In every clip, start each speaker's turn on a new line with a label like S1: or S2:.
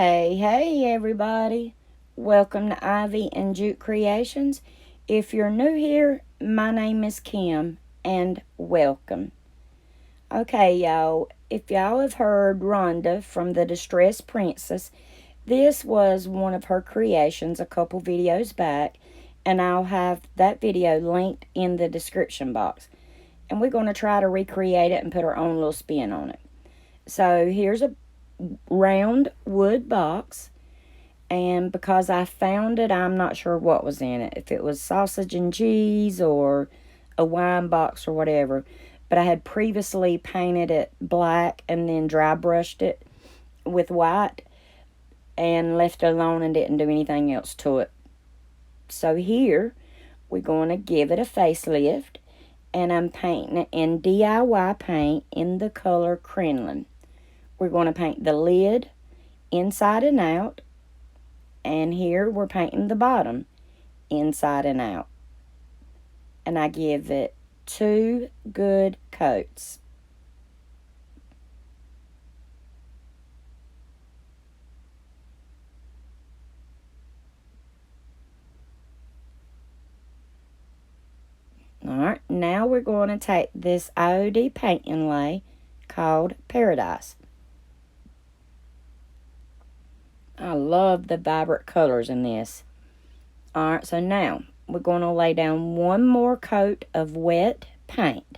S1: Hey everybody. Welcome to Ivy and Jute Creations. If you're new here, my name is Kim and welcome. Okay, y'all, if y'all have heard Rhonda from the Distressed Princess, this was one of her creations a couple videos back, and I'll have that video linked in the description box. And we're going to try to recreate it and put our own little spin on it. So here's a round wood box, and because I found it, I'm not sure what was in it, if it was sausage and cheese or a wine box or whatever, but I had previously painted it black and then dry brushed it with white and left it alone and didn't do anything else to it. So here we're going to give it a facelift, and I'm painting it in DIY paint in the color Crinoline. We're going to paint the lid inside and out. And here we're painting the bottom inside and out. And I give it 2 good coats. Alright, now we're going to take this IOD paint inlay called Paridise. I love the vibrant colors in this. Alright, so now we're going to lay down one more coat of wet paint.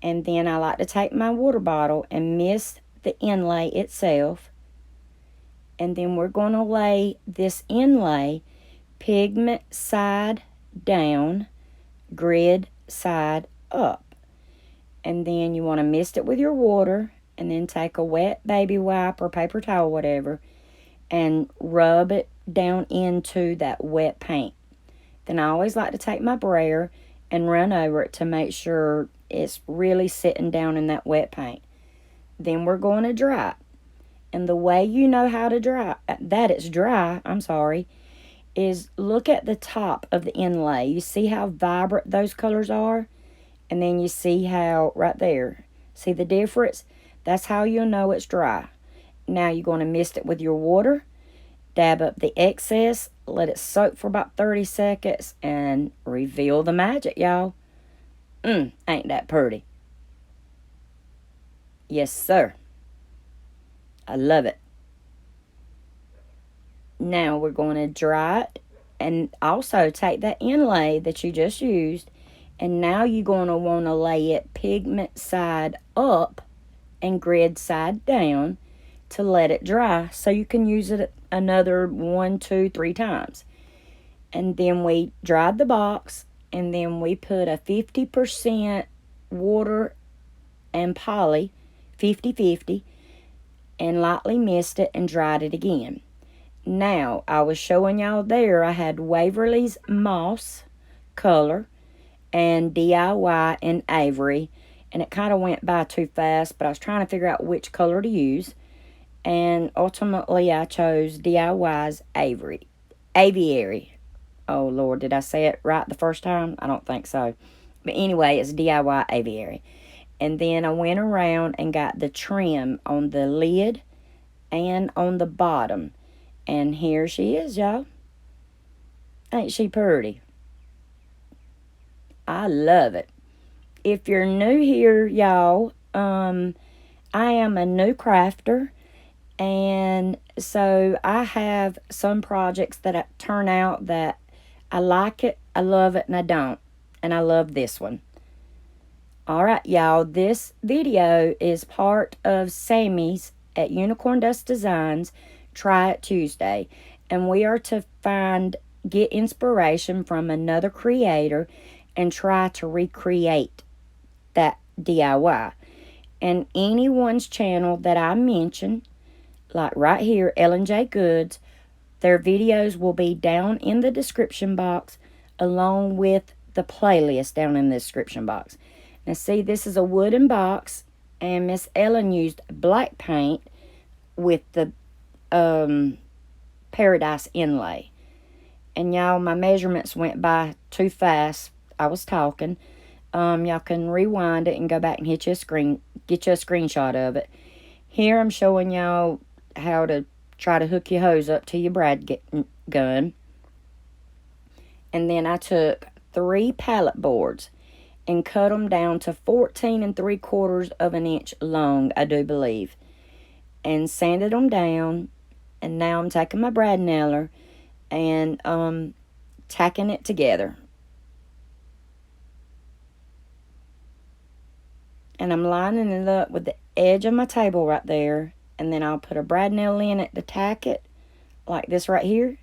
S1: And then I like to take my water bottle and mist the inlay itself. And then we're going to lay this inlay pigment side down, grid side up. And then you want to mist it with your water. And then take a wet baby wipe or paper towel, whatever, and rub it down into that wet paint. Then I always like to take my brayer and run over it to make sure it's really sitting down in that wet paint. Then we're going to dry it. And the way you know how to dry, that it's dry, is look at the top of the inlay. You see how vibrant those colors are? And then you see how, right there, see the difference? That's how you'll know it's dry. Now you're going to mist it with your water, dab up the excess, let it soak for about 30 seconds, and reveal the magic, y'all. Ain't that pretty? Yes, sir. I love it. Now we're going to dry it, and also take that inlay that you just used, and now you're going to want to lay it pigment side up and grid side down to let it dry so you can use it another 1, 2, 3 times. And then we dried the box, and then we put a 50% water and poly, 50-50, and lightly mist it and dried it again. Now, I was showing y'all there I had Waverly's Moss color and DIY and Avery, and it kind of went by too fast, but I was trying to figure out which color to use. And ultimately, I chose DIY's Aviary. Oh, Lord, did I say it right the first time? I don't think so. But anyway, it's DIY Aviary. And then I went around and got the trim on the lid and on the bottom. And here she is, y'all. Ain't she pretty? I love it. If you're new here, y'all, I am a new crafter, and so I have some projects that turn out that I like it, I love it, and I don't, and I love this one. Alright, y'all, this video is part of Sammie's at Unicorn Dust Designs Try It Tuesday, and we are to get inspiration from another creator and try to recreate that DIY. And anyone's channel that I mention, like right here, Ellen J. Goods, their videos will be down in the description box along with the playlist down in the description box. Now see, this is a wooden box, and Miss Ellen used black paint with the Paridise inlay. And y'all, my measurements went by too fast. I was talking. Y'all can rewind it and go back and get you a screenshot of it. Here I'm showing y'all how to try to hook your hose up to your brad gun. And then I took 3 pallet boards and cut them down to 14 3/4 of an inch long, I do believe. And sanded them down. And now I'm taking my brad nailer and tacking it together. And I'm lining it up with the edge of my table right there. And then I'll put a brad nail in it to tack it, like this right here.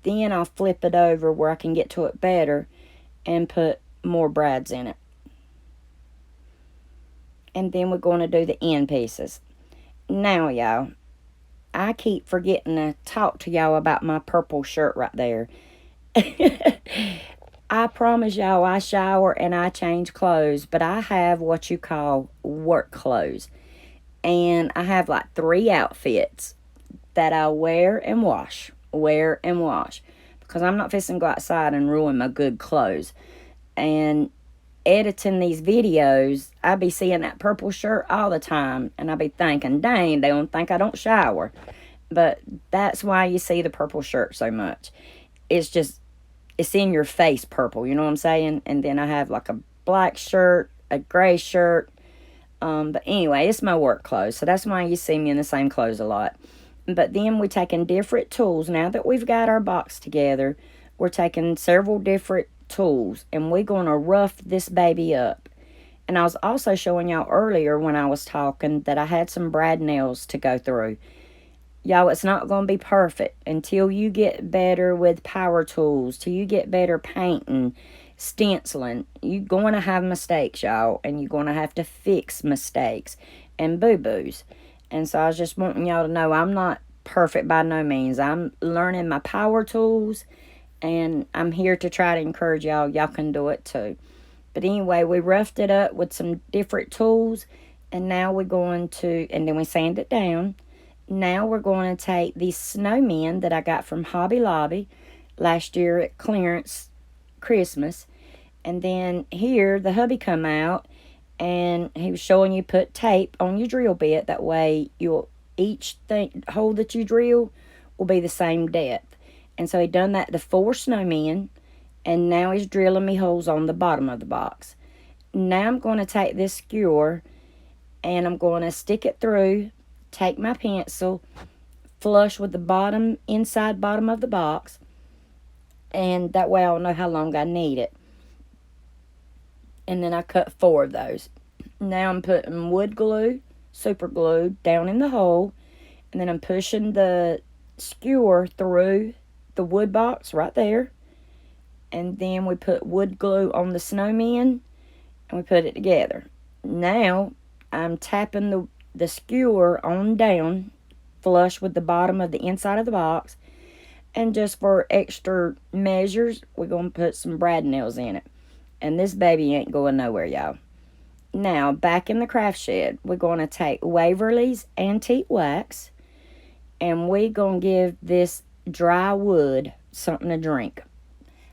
S1: Then I'll flip it over where I can get to it better and put more brads in it. And then we're going to do the end pieces. Now, y'all, I keep forgetting to talk to y'all about my purple shirt right there. I promise y'all I shower and I change clothes, but I have what you call work clothes. And I have like 3 outfits that I wear and wash. Because I'm not fixing to go outside and ruin my good clothes. And editing these videos, I be seeing that purple shirt all the time. And I be thinking, dang, they don't think I don't shower. But that's why you see the purple shirt so much. It's just, it's in your face purple, you know what I'm saying? And then I have like a black shirt, a gray shirt. But anyway, it's my work clothes. So that's why you see me in the same clothes a lot. But then we're taking different tools. Now that we've got our box together, we're taking several different tools. And we're going to rough this baby up. And I was also showing y'all earlier when I was talking that I had some brad nails to go through. Y'all, it's not going to be perfect until you get better with power tools, till you get better painting, stenciling. You're going to have mistakes, y'all, and you're going to have to fix mistakes and boo-boos. And so I was just wanting y'all to know I'm not perfect by no means. I'm learning my power tools, and I'm here to try to encourage y'all. Y'all can do it too. But anyway, we roughed it up with some different tools, and now we're going to, and then we sand it down. Now we're going to take these snowmen that I got from Hobby Lobby last year at clearance Christmas. And then here the hubby come out and he was showing you put tape on your drill bit. That way each hole that you drill will be the same depth. And so he done that to 4 snowmen. And now he's drilling me holes on the bottom of the box. Now I'm going to take this skewer and I'm going to stick it through. Take my pencil, flush with the inside bottom of the box, and that way I'll know how long I need it. And then I cut 4 of those. Now I'm putting wood glue, super glue, down in the hole, and then I'm pushing the skewer through the wood box right there. And then we put wood glue on the snowman, and we put it together. Now I'm tapping the skewer on down, flush with the bottom of the inside of the box. And just for extra measures, we're going to put some brad nails in it. And this baby ain't going nowhere, y'all. Now, back in the craft shed, we're going to take Waverly's Antique Wax. And we're going to give this dry wood something to drink.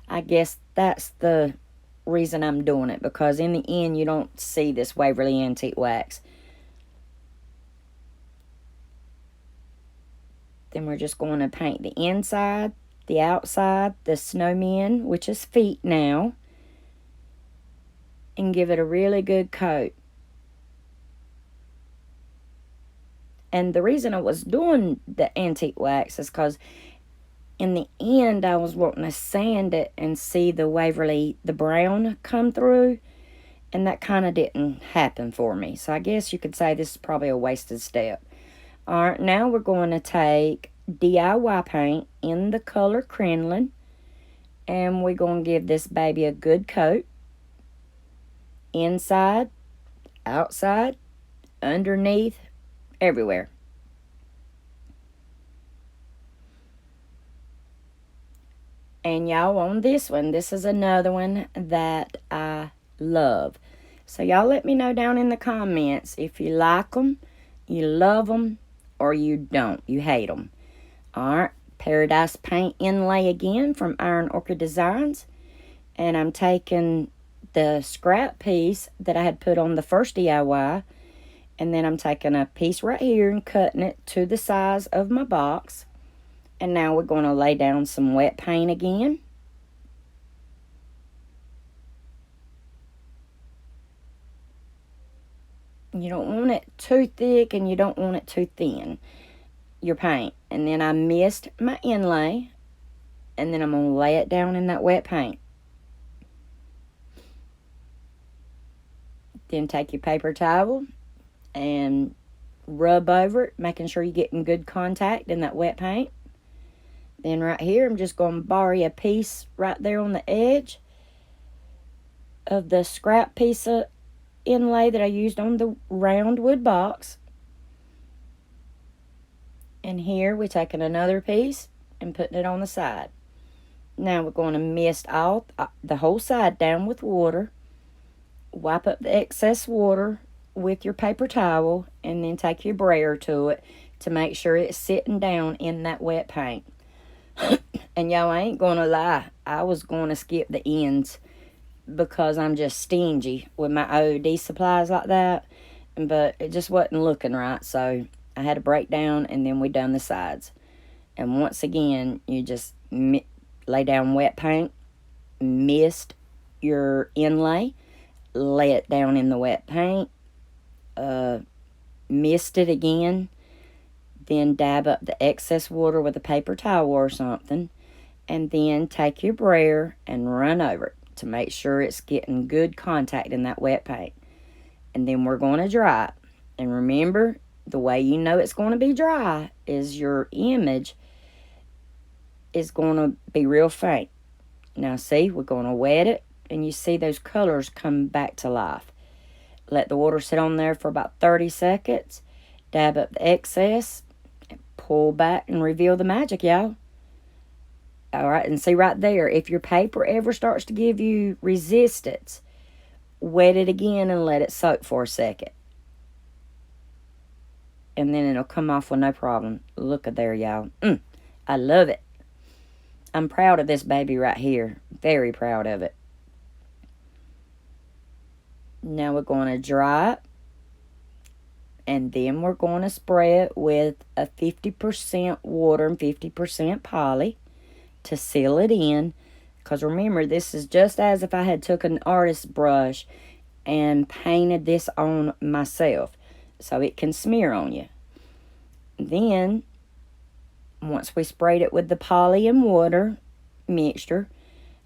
S1: I guess that's the reason I'm doing it. Because in the end, you don't see this Waverly Antique Wax. Then we're just going to paint the inside, the outside, the snowmen, which is feet now, and give it a really good coat. And the reason I was doing the antique wax is because in the end I was wanting to sand it and see the Waverly, the brown come through, and that kind of didn't happen for me. So I guess you could say this is probably a wasted step. Alright, now we're going to take DIY paint in the color crinoline, and we're going to give this baby a good coat. Inside, outside, underneath, everywhere. And y'all, on this one, this is another one that I love. So y'all let me know down in the comments if you like them, you love them, or you don't, you hate them. Alright, Paridise paint inlay again from Iron Orchid Designs. And I'm taking the scrap piece that I had put on the first DIY, And then I'm taking a piece right here and cutting it to the size of my box. And now we're going to lay down some wet paint again. You don't want it too thick and you don't want it too thin, your paint. And then I missed my inlay, and then I'm going to lay it down in that wet paint. Then take your paper towel and rub over it, making sure you're getting good contact in that wet paint. Then right here, I'm just going to borrow a piece right there on the edge of the scrap piece of inlay that I used on the round wood box. And here we're taking another piece and putting it on the side. Now we're going to mist all the whole side down with water. Wipe up the excess water with your paper towel, and then take your brayer to it to make sure it's sitting down in that wet paint. And y'all, I ain't gonna lie, I was going to skip the ends because I'm just stingy with my IOD supplies like that, but it just wasn't looking right, so I had to break down, and then we done the sides. And once again, you just lay down wet paint, mist your inlay, lay it down in the wet paint, mist it again, then dab up the excess water with a paper towel or something, and then take your brayer and run over it to make sure it's getting good contact in that wet paint. And then we're going to dry it. And remember, the way you know it's going to be dry is your image is going to be real faint. Now see, we're going to wet it, and you see those colors come back to life. Let the water sit on there for about 30 seconds. Dab up the excess, and pull back and reveal the magic, y'all. All right, and see right there, if your paper ever starts to give you resistance, wet it again and let it soak for a second. And then it'll come off with no problem. Look at there, y'all. I love it. I'm proud of this baby right here. Very proud of it. Now we're going to dry it. And then we're going to spray it with a 50% water and 50% poly to seal it in. Because remember, this is just as if I had took an artist's brush and painted this on myself, so it can smear on you. Then, once we sprayed it with the poly and water mixture,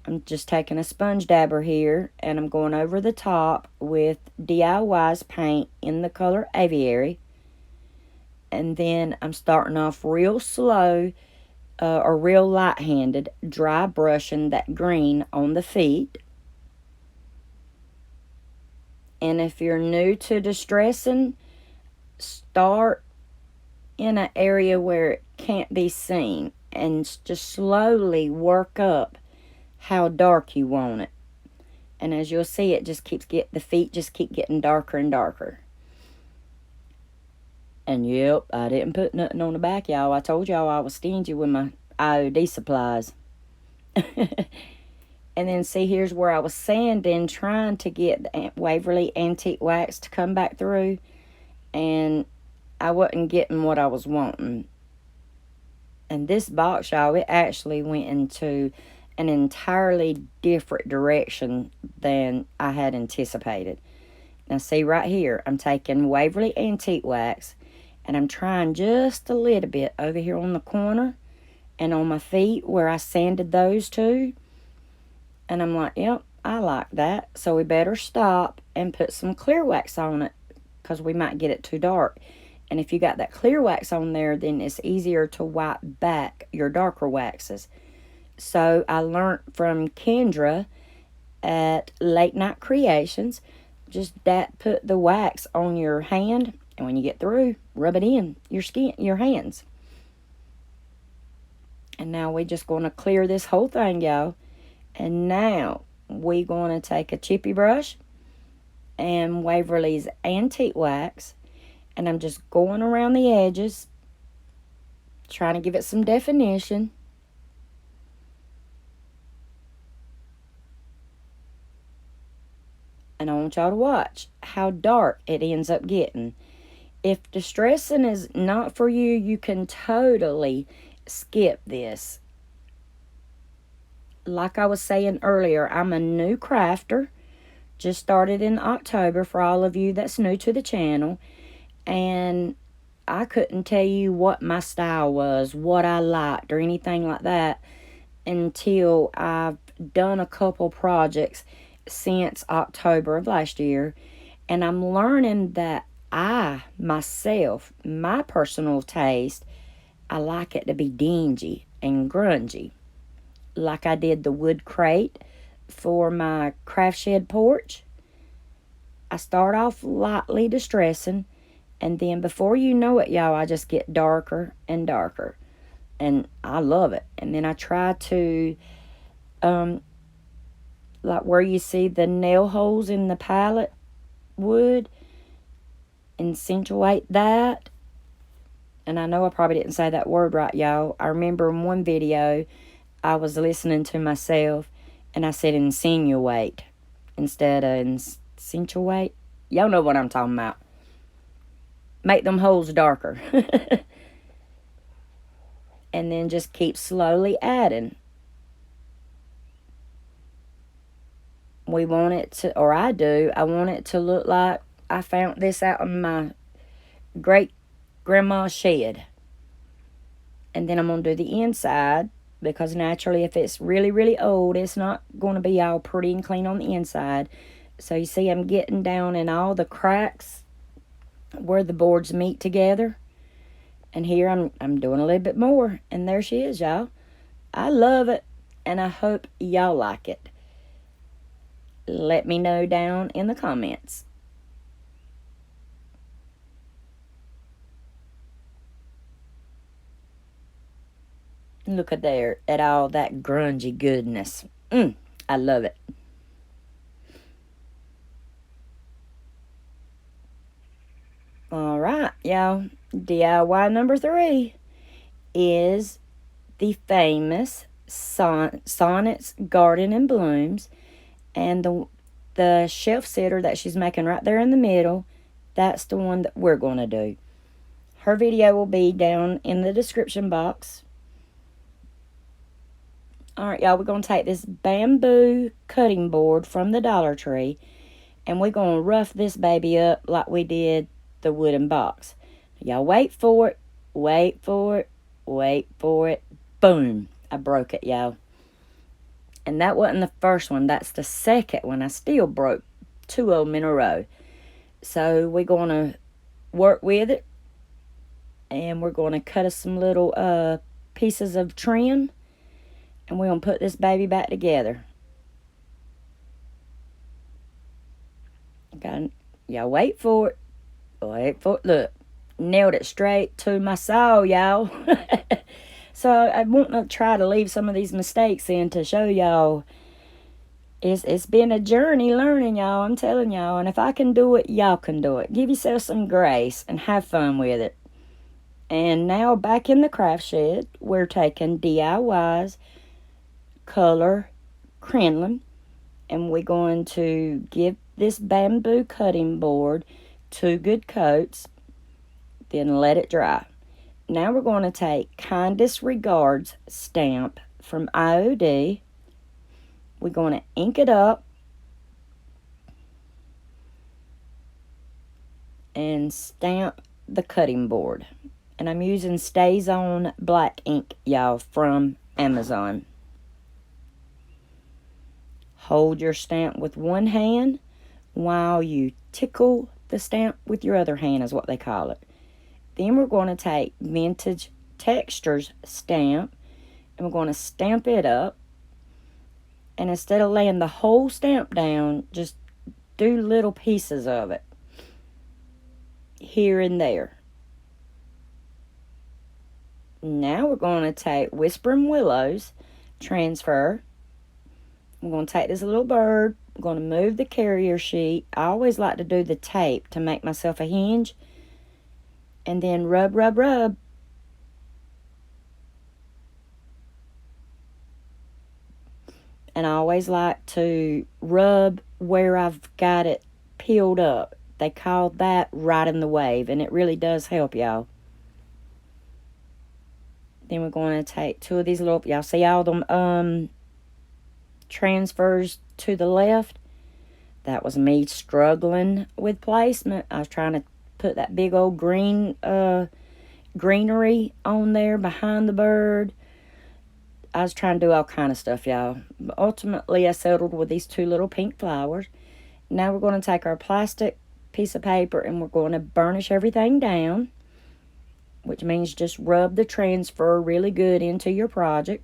S1: I'm just taking a sponge dabber here, and I'm going over the top with DIY's paint in the color Aviary. And then I'm starting off real slow, or real light-handed, dry brushing that green on the feet. And if you're new to distressing, start in an area where it can't be seen, and just slowly work up how dark you want it. And as you'll see, it just keeps the feet just keep getting darker and darker. And yep, I didn't put nothing on the back, y'all. I told y'all I was stingy with my IOD supplies. And then see, here's where I was sanding, trying to get the Waverly Antique Wax to come back through, and I wasn't getting what I was wanting. And this box, y'all, it actually went into an entirely different direction than I had anticipated. Now see right here, I'm taking Waverly Antique Wax, and I'm trying just a little bit over here on the corner and on my feet where I sanded those two. And I'm like, yep, I like that. So we better stop and put some clear wax on it, because we might get it too dark. And if you got that clear wax on there, then it's easier to wipe back your darker waxes. So I learned from Kendra at Late Night Creations, just put the wax on your hand, and when you get through, rub it in your hands. And now we're just going to clear this whole thing, y'all. And now we're going to take a chippy brush and Waverly's Antique Wax, and I'm just going around the edges, trying to give it some definition. And I want y'all to watch how dark it ends up getting. If distressing is not for you, you can totally skip this. Like I was saying earlier, I'm a new crafter. Just started in October for all of you that's new to the channel. And I couldn't tell you what my style was, what I liked, or anything like that until I've done a couple projects since October of last year. And I'm learning that myself, my personal taste, I like it to be dingy and grungy. Like I did the wood crate for my craft shed porch. I start off lightly distressing, and then before you know it, y'all, I just get darker and darker. And I love it. And then I try to, like where you see the nail holes in the pallet wood, accentuate that. And I know I probably didn't say that word right, y'all. I remember in one video, I was listening to myself, and I said insinuate instead of accentuate. Y'all know what I'm talking about. Make them holes darker. And then just keep slowly adding. We want it to, or I do, I want it to look like I found this out in my great grandma's shed. And then I'm going to do the inside, because naturally if it's really, really old, it's not going to be all pretty and clean on the inside. So you see I'm getting down in all the cracks where the boards meet together. And here I'm doing a little bit more. And there she is, y'all. I love it. And I hope y'all like it. Let me know down in the comments. Look at there, at all that grungy goodness. I love it. All right, y'all. DIY number 3 is the famous Sonnet's Garden and Blooms. And the shelf sitter that she's making right there in the middle, that's the one that we're going to do. Her video will be down in the description box. Alright, y'all, we're going to take this bamboo cutting board from the Dollar Tree, and we're going to rough this baby up like we did the wooden box. Y'all wait for it, wait for it, wait for it. Boom! I broke it, y'all. And that wasn't the first one. That's the second one. I still broke 2 of them in a row. So we're going to work with it. And we're going to cut us some little pieces of trim. And we're going to put this baby back together. Y'all wait for it. Wait for it. Look. Nailed it straight to my saw, y'all. So I want to try to leave some of these mistakes in to show y'all. It's been a journey learning, y'all. I'm telling y'all. And if I can do it, y'all can do it. Give yourself some grace and have fun with it. And now back in the craft shed, we're taking DIY's color crinoline. And we're going to give this bamboo cutting board 2 good coats. Then let it dry. Now we're going to take Kindest Regards stamp from IOD. We're going to ink it up and stamp the cutting board. And I'm using Stays On black ink, y'all, from Amazon. Hold your stamp with one hand while you tickle the stamp with your other hand, is what they call it. Then we're going to take Vintage Textures stamp, and we're going to stamp it up. And instead of laying the whole stamp down, just do little pieces of it here and there. Now we're going to take Whispering Willow's transfer. I'm going to take this little bird. I'm going to move the carrier sheet. I always like to do the tape to make myself a hinge. And then rub, rub, rub. And I always like to rub where I've got it peeled up They call that riding the wave, and it really does help, y'all. Then we're going to take two of these little, y'all see all them transfers to the left? That was me struggling with placement. I was trying to put that big old green greenery on there behind the bird. I was trying to do all kind of stuff, y'all. But ultimately, I settled with these two little pink flowers. Now we're going to take our plastic piece of paper and we're going to burnish everything down, which means just rub the transfer really good into your project.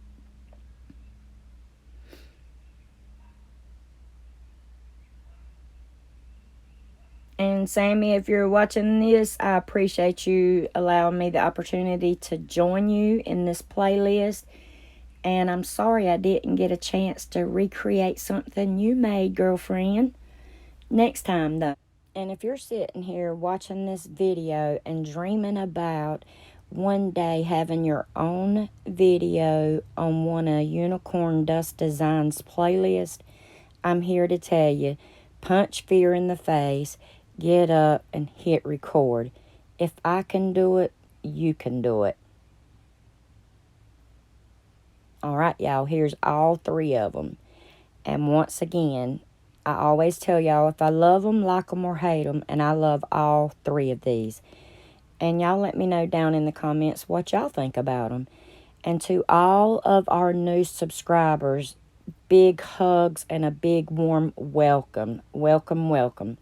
S1: And Sammie, if you're watching this, I appreciate you allowing me the opportunity to join you in this playlist. And I'm sorry I didn't get a chance to recreate something you made, girlfriend. Next time, though. And if you're sitting here watching this video and dreaming about one day having your own video on one of Unicorn Dust Designs playlist, I'm here to tell you, punch fear in the face, get up and hit record. If I can do it, you can do it. All right, y'all, here's all three of them. And once again, I always tell y'all, if I love them, like them, or hate them, and I love all three of these. And y'all let me know down in the comments what y'all think about them. And to all of our new subscribers, big hugs and a big warm welcome. Welcome, welcome.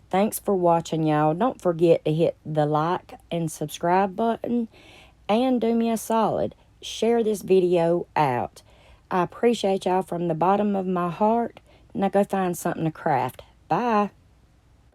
S1: Thanks for watching, y'all. Don't forget to hit the like and subscribe button. And do me a solid. Share this video out. I appreciate y'all from the bottom of my heart. Now go find something to craft. Bye.